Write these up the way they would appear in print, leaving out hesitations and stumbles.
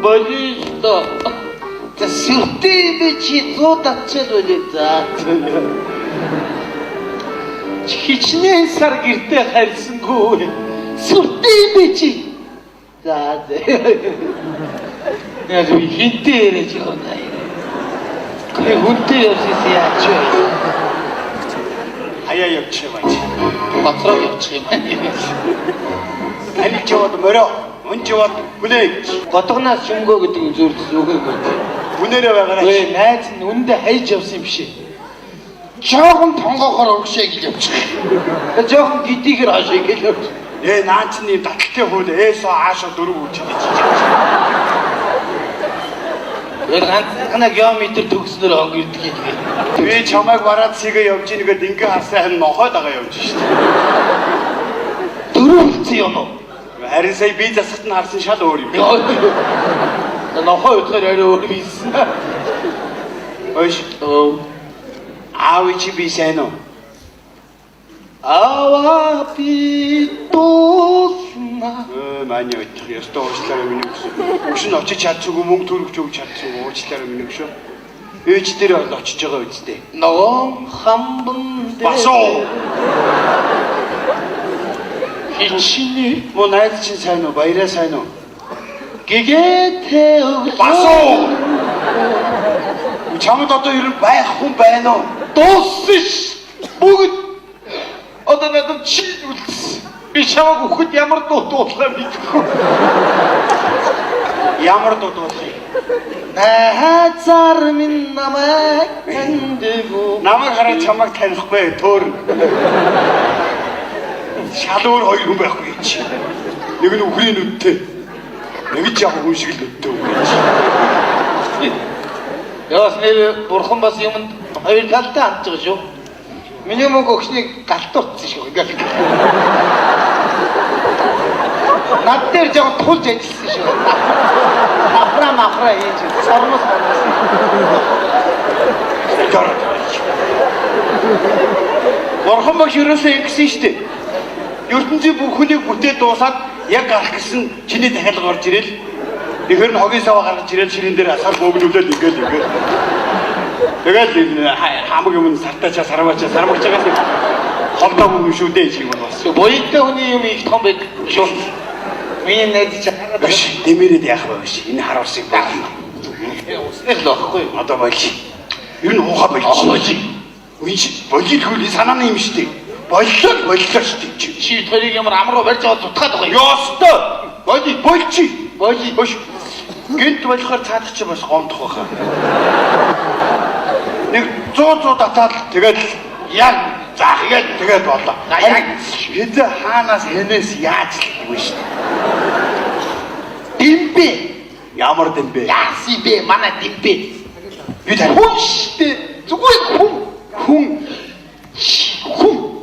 болиста. За сүртэй чи 100 татчаал болоо за. Хичнээн сар гэртээ харьсангүй. Сүртэй чи. За. Яг хинтээ ярьж байна. Кай хүнтэй явчихсан яач вэ? Хаяа явчих юм аа. Батраа явчих юм аа. Аль жоод мөрөө, өн жоод хүлээж. Готгоноос шөнгөө гэдэг нь зөвлөсөн үгүй. Үнээрээ байгаарай. Өө найз нь үндэ хайж явсан юм биш. Жоохон тонгоохоор урагшаа гэж явчих. Жоохон гидийгэр хашаа гэж явчих. Наанчны таталтай хөл ээсөө аашаа дөрөв үүчээд чиж. Ганцхан километр төгснөр өнгөрдөг юм. Би чамайг бараад сигээ явж ийгээд ингээ харсаа нохоод байгаа явж шít. Дөрөвцөн юм уу? Харин сая би засагт нь харсан шал өөр юм. Нохоо өтгөр арай өөр байсан. Ойш. Аав чи би сайн уу? Ава би тусна. Маний өтөх ёстой уучлаарай миний өгсөн. Өгшин очиж чадчихгүй мөнгө төрөх өгч чадчихгүй уучлаарай миний өгшөө. Ээж дээр бол очиж байгаа үстэй. Ногоон хамбан дээр. Басуу. Хичнээн Мөн найз чинь сайн уу? Баяраа сайн уу? гэгээтэй өглөө. Басуу. Чамд одоо ер нь байх хүн байна уу? Дууссан ш. Бүгд одоо надад чи үлдсэн. Би чамаг өгөхөд ямар дуудлаа мэдгүй. Ямар дуудлаа? Хазар минь намайг таньдгүй. Намайг хараад чамайг танихгүй төөр. Шал өөр хоёр хүн байхгүй чи. Нэг нь үхрийн нүдтэй. Нэг ч яг хүн шиг л нүдтэй үгүй. Яас нэр бурхан бас юмд хоёр талтай хандж байгаа шүү. Миний мөнгө өгсныг галтуурсан шүү. Ингээл. Над дээр жоо тулж ажилласан шүү. Махра хийж сармас. Бурхан баг юусаа ингэсэн шүү дээ. ертөнцийн бүх хүнийг бүтээ дуусаад яг гарах гэсэн чиний дахиалга орж ирэл. Тэгэхэр нь хогийн саваа гаргаж ирэл шинэн дээр асар бөөгнүүлээд ингээл. Тэгэл хамаг юм сартаачаа сарваачаа сармагч байгаа холдоо юм шүү дээ шиг бас. Боёдтой хүний юм их том байд шүү. Миний найз чи хараад биш дэмэрэд яах вэ биш. Энэ харуулсан юм байна. Уснах л байхгүй. Одоо болж. Ер нь ухаа болж. Үгүй болид хөл санааны юм шүү дээ. Боллоо шүү дээ. Чи тэрийг ямар амруу барьж аваад тутгаад байгаа юм. Ёстой. Болчи. Бош. Гэнт болохоор цаадах чи бас гомдох байхаа. Нэг 100 татаад тэгээд яг тэгээд болоо. Яг бид хаанаас хэнээс яаж л вэ шүү дээ. Димбэ. Ямар димбэ? Яаси бэ? Манай димбэ. Бид хүн шүү дээ. Зүгээр хүн.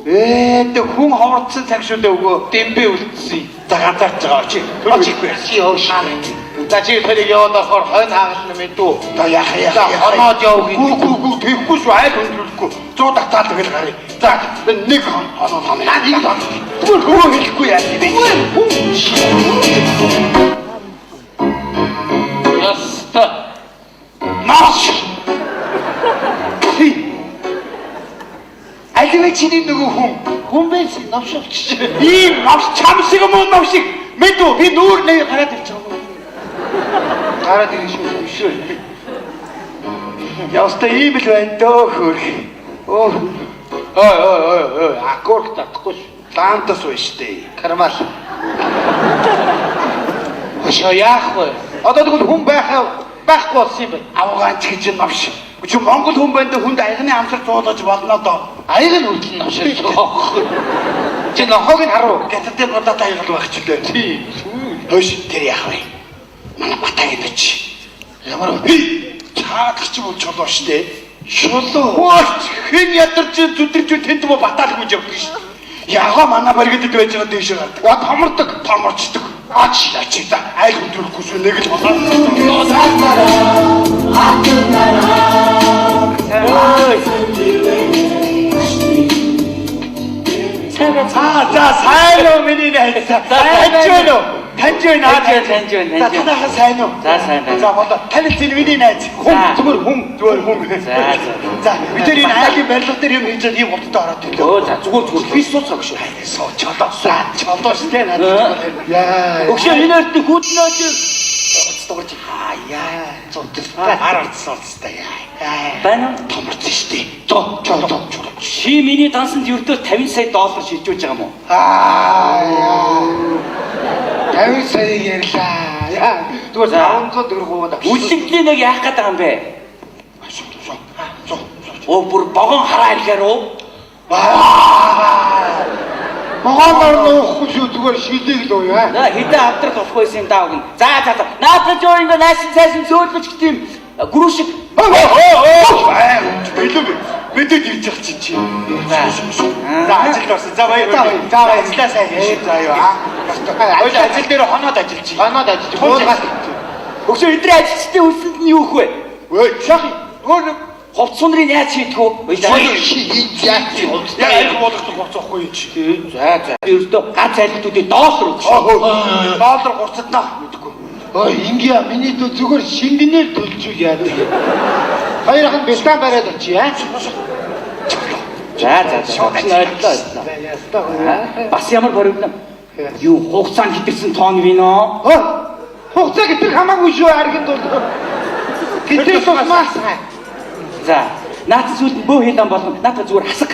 Тэг хүн ховордсон цаг шүү дээ өгөө. Димбэ үлдсэн. За ганцаарч байгаа чи. Очихгүй. Чи явшаа. За чи тэрийг яваад болохоор хойно хаагал нэмэдүү. За яах. Хоноод явах юм. Гүү тэгэхгүй шүү айл хөндлөхгүй. 100 татаад тэгэл гарыг. За нэг хоноо. Нэг хоноо. Зүгээр хэлэхгүй яа тийм. Яста. Маш. Аливэ чиний нөгөө хүн байсан навшигч. Ийм навш чамшиг юм уу навшиг? Мэдүү би нүүр нэ гараад ирж байгаа юм. Гараад ирж шүү. Яста ийм л байна дөө хөр. Ой. Аккорд татахгүй ш. Лантас байна штэ. Кармал. Хошоо яах вэ? Одоо тэгвэл хүн байхгүй болсон юм байна. Авгаанч гэж навш. Чи Монгол хүн байна дэ хүнд аягны амсар цуулгаж болно доо. Аяг нь үлдэн навшиж байгаа. Чи нохог нь харуу. Гэтэрдээ бодоод аяг л байх ч лээ. Тий. Хөөш тэр яах вэ? Манай батаг юм чи. Ямар чаадах чи бол чулуу штэ. Чулуу. Хэн ядарч зүдэрч тэнд mo батаал гүйж явдаг штэ. Яга манай баригдад байж байгаа дэше гардаг. Томорчдөг. Ач за айл хөдлөхгүй шүү нэг л болоо. За сайн уу миний найз. Сайжгүй. Таньж байна. Таньж байна. Танайхан сайн уу? За сайн байна. За болоо. Танил чинь миний найз. Зүгээр хүн. За бид тэр энэ айлын барилга дээр юм хийж ийм хурдтай ороод ирлээ. Өө за зүгээр би сууцгаа гэж. Соо чолоош тэ надад. Яа. Өгшөө энэ өртөнд хүүтнөөд Стогч яа. Зодтой. Араарцсан яа. байна. Томорсон штий. Зоо. Чи миний дансанд ердөө 50 сая доллар шилжүүлж байгаа юм уу? Яа. 50 сая ярьлаа. Яа. Зүгээр 500 төгрөг гоо. Үлэгдлийн нэг яах гээд байгаа юм бэ? Оо бүр богон хараа ирэхээр үү? Могоомор нуухгүй шүү зүгээр шилийг л уу яа. За хэдэн авдрах болох байсан юм даа гэн. За. Наадах жоо ингэ наашин цаашин сөөлөж гэх юм гүрүү шиг. Мэдээд ирж явах чи. За ажил орсон. За баяр. Ажиллаа сайн хийж. За юу аа. Ойл ажил дээр хоноод ажиллаж. Хоноод ажиллаж. Буулгаас. Өгшөө эдрийн ажилчдын үлсэнд нь юу вэ? Өө чаги. Өөр Ховц сунрыг яаж хийдэг вэ? яа их болгох гоцоохгүй юм чи. За. Ердөө гац айлтуудыг доллар өгш. Доллар гурцаднаа мэдгүй. Ой инgia миний дөө зүгээр шингэнээр төлжүүл яадаг. Хоёрхан бэлтан бариад очив яа. За. Шогч ойллоо. Бас ямар боригно? Юу хугацаанд хитэрсэн тоон вино? Хугацаа гэтэр хамаагүй шүү аргид бол. Гэтэр тусмаас. За. Наад зүйл бөө хийлэн болгон надад зүгээр хасаг.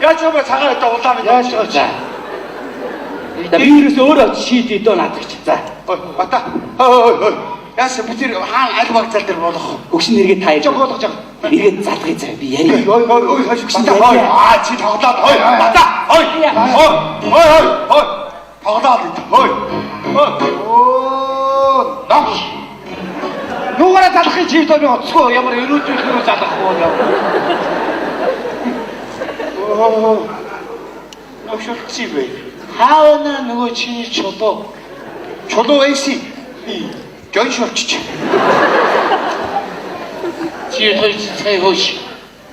Яаж юм бэ цагаан өдөө улаан Яаж За. Би юус өөрөө шийдээ дөө надад ч. За. Бата. Яас бүтэр хаан аль багцал дээр болох. Өгшин нэргээ таяж. Болгож байгаа. Эргээд залгая заа би яри. Чи тоглоод бата. Тоглоод. Ногш. Нүгээрээ залахын чив доо би оцгүй ямар өрөөжлөөр залах уу яа. Ногшолч юм бэ. Хаана нөгөө чиний чулуу. Чулуу эйси. Жон шолчч. Чи хөөж хөөш.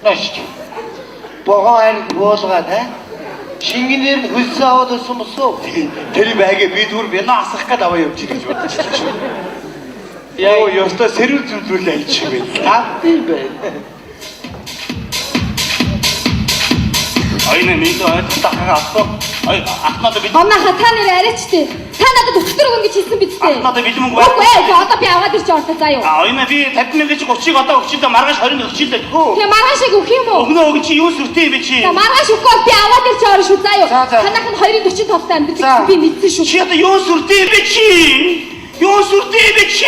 Наш. Богоо ариг буулгаад шингэнээр нь хөлсөө аваад ирсэн мөсөө. Тэр байгээ би зүгээр бино асах гээд аваа явж гэж бодчих шүү. Яа ёстой сэрүүл зүйлүүл айлч юм бэ. Тавтай бай. Айна нэг ойлголтоо авах. Ахнаад бид Онооха та нэр арайчтэй. Та надад өчтөр өгнө гэж хэлсэн биз дээ. Ахнаад бэлмэн Үгүй ээ, одоо би аваад ирч ордог заа юу. Айна би 50 мянга чи 30-ыг одоо өгчихдээ маргааш 20 өгчихдээ хөө. Тэгээ маргааш шиг өгөх юм уу? Өгнө чи юу сүртэй юм бэ чи? За маргааш өгөхгүй би аваад ирч орно шүү заа юу. Танах нь 2:40 товтой амьддаг би мэдсэн шүү. Чи одоо юу сүртэй юм бэ чи? Юу сүртэй юм бэ чи?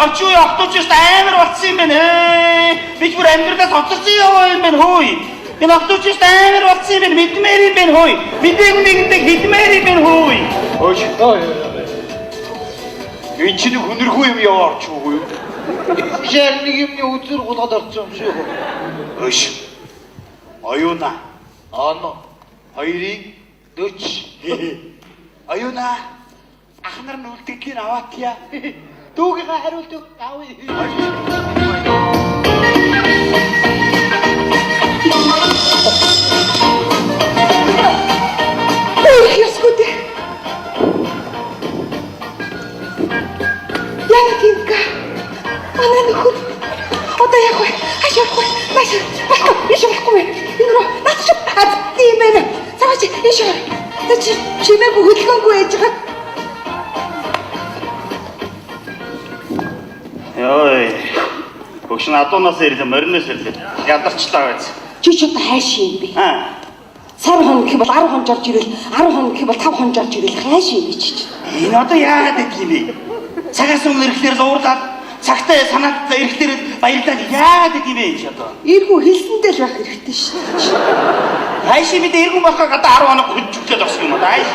Очоо авточ амар болцсон юм байна. Би бүр амьдралаа сонсорсон юм байна хөөе. Энэ авточ амар болцсон юм байна. Мэдмээр юм байна хөөе. Мэдээгүй нэгэнтэй хэлмээр юм байна хөөе. Энэ чинь хүнэрхүү юм яваарч уу юу? Жаар нэг юмны үзүр гулгад орсон юм шүү. Өш. Оюуна. Ано. Хоёрыг 40. оюуна. Ахнар нь үлдгэлийн аваатья. Дүүгийнхаа хариултыг авъя. Яскут. Яна кинка. Ана нөхөр. Одоо яг вэ? Хашаахгүй. Маш. Ишвэхгүй. Инро. Наач. Тийм ээ. Цаач ишвэ. Чи чимээ хөдөлгөөнгүй ээж байгаа. Ой. Бүгш надуунаас ирлээ, мориноос ирлээ. Ядарчлаа байц. Чи ч одоо хайш юм бэ? Сар хон гэх бол 10 хонж орж ирэл, 10 хон гэх бол 5 хонж орж ирэл хайш юм чи. Энэ одоо яагаад гэдэг юм бэ? Цагаас өмнө ирэхлээр л уурлаад, цагтаа санаатаа ирэхлээр баярлаад яагаад гэдэг юм бэ чи одоо? Иргүү хэлсэндээ л байх хэрэгтэй шүү. Хайш бид иргэн болохоо гадаа 10 хоног хөдөлгөж авсан юм одоо хайш.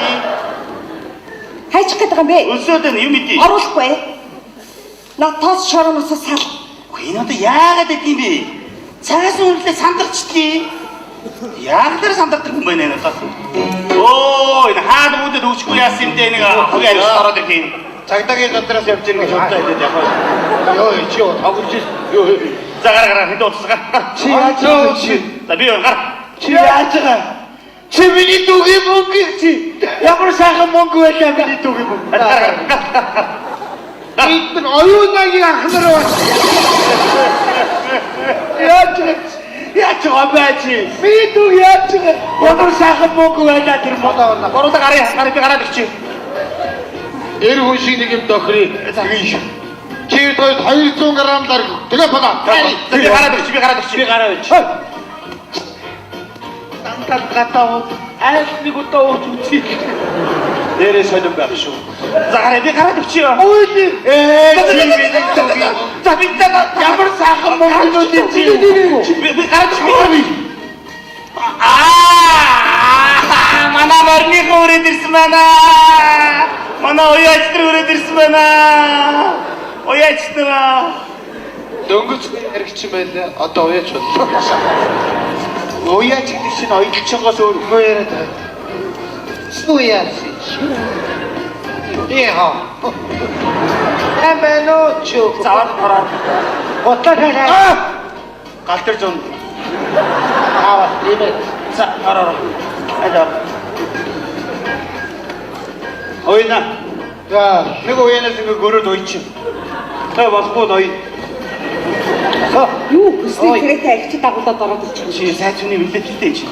Хайчих гээд байгаа юм бэ? Өсөөд нь юм идэв. Оруулахгүй. Натаас шороноос сал. Энэ одоо яагаад гэдэг юм бэ? Цагаас өмнө сандарчдгийг. Яагаад сандардаг юм бэ нэ одоо? Оо, энэ хаад бүдэд өгчгүй яасан юм дээ нэг хог арьс ороод ирэх юм. Цагдаагийн газраас явж ирнэ гэж бодоо хэлээд яваа. Йоо чи тоглож юу. За гараа хэд удаа гар. Чи яаж чи. За би гар. Чи яаж байгаа? Чи миний дүүгийн мөнгө чи. Ямар сайхан мөнгө байлаа миний дүүгийн мөнгө. Бид оюунагийн ахнаар байна. Яаж гомбаачи. Миний дүүг яаж ямар сайхан мөнгө байлаа тэр модоо. Гурван гараад ирчих. Эр хүн шиг нэг юм тохирё. Чи тойд 200 г ларг. Тэгээ пана. Би гараад ирчих. Тантал гатаа айс нэг удаа ууч үчи. Дээрээ сонирн байх шүү. За гараа би гараад ирчих. Ой чи миний дүүгийн. За би ямар сайхан мөнгө чи. Би гараад ирчих. Манай морны хүрээд ирсэн байна. Манай уяач нар хүрээд ирсэн байна. Уяач нар. Дөнгөж хэрэгч юм байлаа. Одоо уяач боллоо. Уяач гэдэг чинь оюутчингоос өөрөө яриад байгаа. Уяач. Яа. Эмбэнэ чуу. Заваад хараа. Ботлоо. Гал дээр зүүн. Аа, тиймээ. За хараа. Ажаа. Ойна. За, Нэг уянаас ингээ гөрөөд уйчих. Та болохгүй ной. Юу хүслийг тэрэгтэй архич дагуулад ороод ирчих. Чи сайцны билеттэй чи.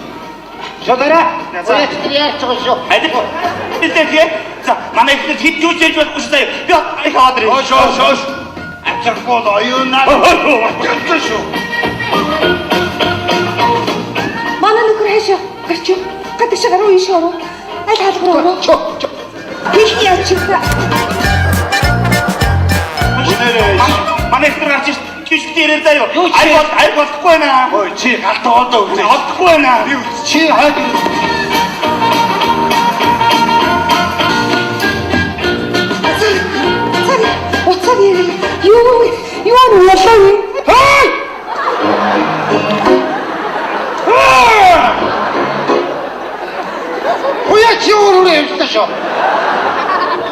шодараа. За. Уяач яаж байгаа шүү. Айдаг. Билетээ. За манай ихтэй хэд юу хийж болохгүй шүү. Би их хаадрыг. Оош. Ачааргүй оюунаа. Ачаарч шүү. Манай нөхөр хаашаа гарч юу? Гадагш гаруу ийш ороо. Аль хаалгаар ороо. Ихний ачаа. Манай ихтэй гарч чиштэй ирээд заяа. Ай болохгүй наа. Ой чи галт оодоо үзээ. Олдохгүй наа. Би Чи хаад Уцаг ярил. Юу болоо юм? уяач юу явуулсан шүү.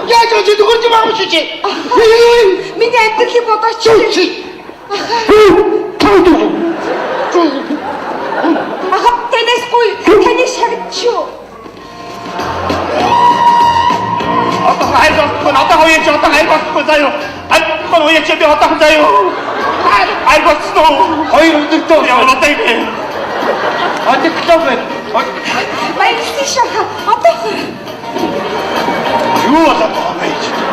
Яаж ч дүгэрч байгаа шүү чи. Миний амьдралыг бодооч. Ага, таньсгүй таны шагчуу. одоо хайр болохгүй. Одоо хоёрч одоо хайр болохгүй заяа. Хайр болохгүй хоёрч би одоо заяа. Хайр болсноо. Хоёр өдөртөө яваад одоо юм. Одоглоо байна. Баярлалаа шаха. Одоо Юу болоод байгаа юм бэ?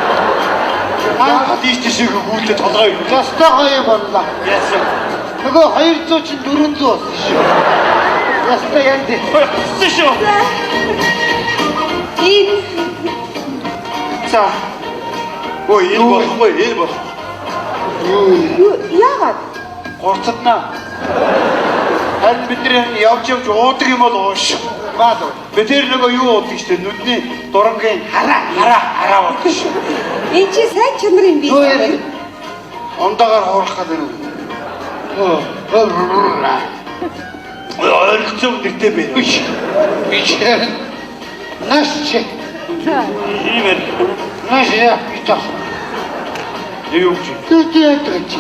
Аа тийш шиг гүйлээ толгой. Ястай гоё боллоо. Яасан. Нөгөө 200 чинь 400 болсон шүү. Ястай янд. Сэшөө. ин За. Ой, ил болох. яагаад? Горцоднаа. Харин бидний явж уудаг юм бол ууш. Маа. Бид тэр нөгөө юу уудаг штэ нүдний дурангийн хараа уудаг шүү. Энд чи сайн чанар юм би. Ондагаар хуурах гэдэг юм. Ойлгоцсон нэртэй байна. Бичээр наш чи. Иймэр. Наш я бичээ. Юу ч. Тэтэт чи.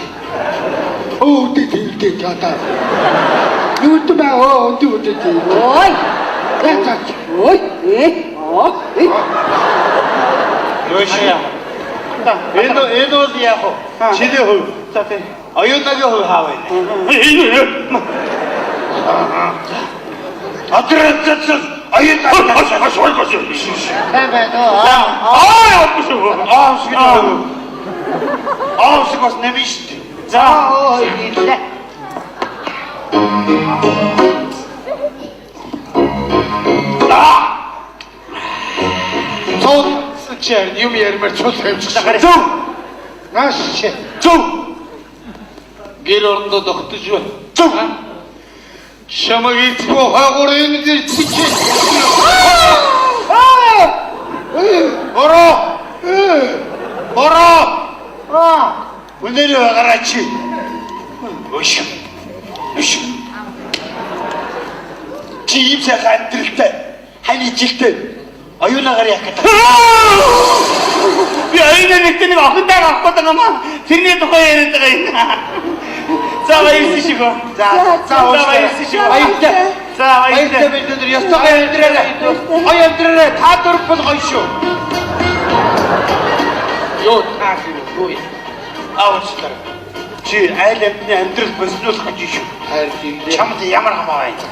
Оо тэтэт чата. Ютуб оо тэтэт. Ой. Тэтэт. Ой. Юушия. Энэ бол яг чиний хувь. За тий. Оюунагийн хувь хаа вэ? Адресс оюунаа шойгоос. Сайн байна уу? Аавсгоос нэмишт. За. Ой, нилээ. Цод чээр юм ярмаар цус хэмжиж. Зөв. Наш чи. Зөв. Гэр орондоо тогтож байна. Зөв. Шамаг ицгүй хаагуурын дээр чичээ. Ороо. Өнөр гараач. Өш. Чи юм сайхан амтралтай. Хань ижилтэй. Оюунаагаар яах гэдэг. Би оюунаа нэг охинтой авах гэдэг юм аа. Тэрний тухай яриад байгаа юм. За баярлалаа шүү. За баярлалаа шүү. Баярлалаа. За баярлалаа бид ёстойгоо амьдраарай. Гоё амьдраарай. Та дөрв бол гоё шүү. Юу таас юу юм? Аавчлаа. Чи айл амьтны амьдрал боснуулах гэж шүү. Хайр тийм. Чамд ямар хамаа байна?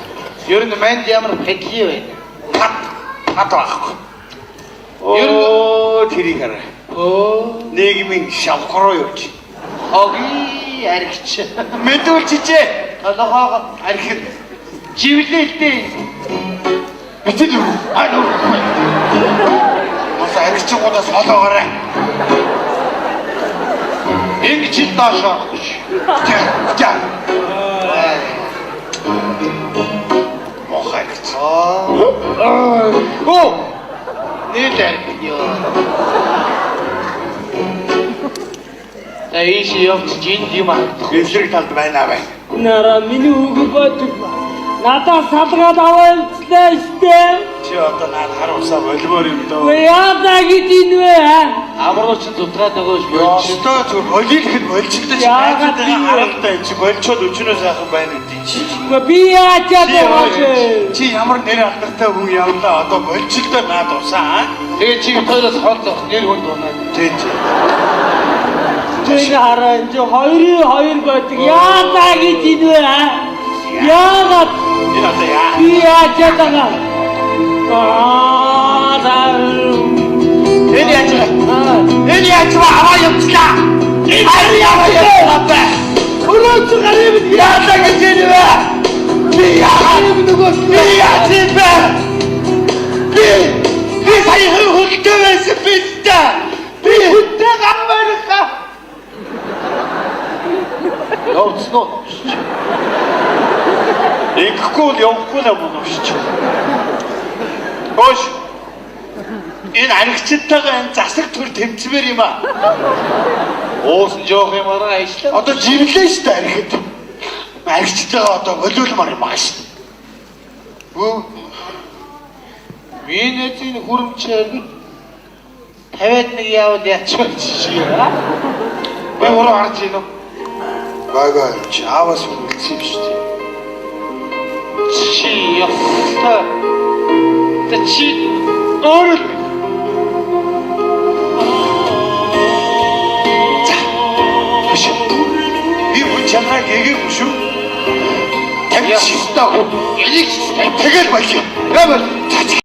Ер нь манд ямар пэдли байна? Хат байхгүй. Оо тэрийг хараа. Оо, Нийгмийн шавхруу юу чи? хоги аригч. Мэдүүлчихээ. Толгоо арих живлээлтэй. Битэл үү? Мос аригчгуудаас олоогоорой. Ингэж ил доошоо. За. Мохайч. Оо. Нэлээд ёо. Эйш явж гин юм аа. Эвлэг талд байна бай. Нара миний үг бод. Надаас салгаад аваалцлаа штэ. Чи одоо наад харуусаа болмоор юм доо. Яада гэж ин вэ? Амруу чи зутраад байгаа ш болж. Ёстой зүр болихэд болчихлоо чи Яагаад найзуудаа би- харалтай чи болчоод өчнөө сайхан байна гэдэг чи. Би яачаад байгаа вэ? Чи ямар нэр алдартай хүн явлаа одоо болчихлоо наад усаа. Тэгээ чи тойлоос хоолцох нэр хүнд унаад. Тий. Тэг хараа энэ 2-2 байдаг. Яада гэж ин вэ? Яагаад Энэ одоо яа. би яачаад байгаа? Энэ яаж вэ? Энэ яаж вэ? Аваа явчлаа. Харин яваа яваа. Өрөөч гарыг яалаа гэж энэ вэ? Би яах нүгөөс би яаж бэ? Би сая хөлтөө байсан бистэ. Би хөтөө гамбарха. Явцноо. Ингэхгүй л явахгүй л юм уу шүү. Хөөш. Энэ аригчтайгаа энэ засаг төр тэмцмээр юм аа. Уусан жоох юм арга ажиллаа. Одоо живлээ шүү дээ аригт. Аригчтайгаа одоо болиулмаар юм аа шүү. Үу. Минутын хүрэмчээр 51 яваад ячвал чи. Би өөрөө харж байна уу? Бага чи аваас үлдсэн юм шүү дээ. Чи яста. Тэ чи өөрөө Биш. Би хүн чанараа гээгээгүй шүү. Тамч яста. Энийг тэгэл болчих. Яа бол.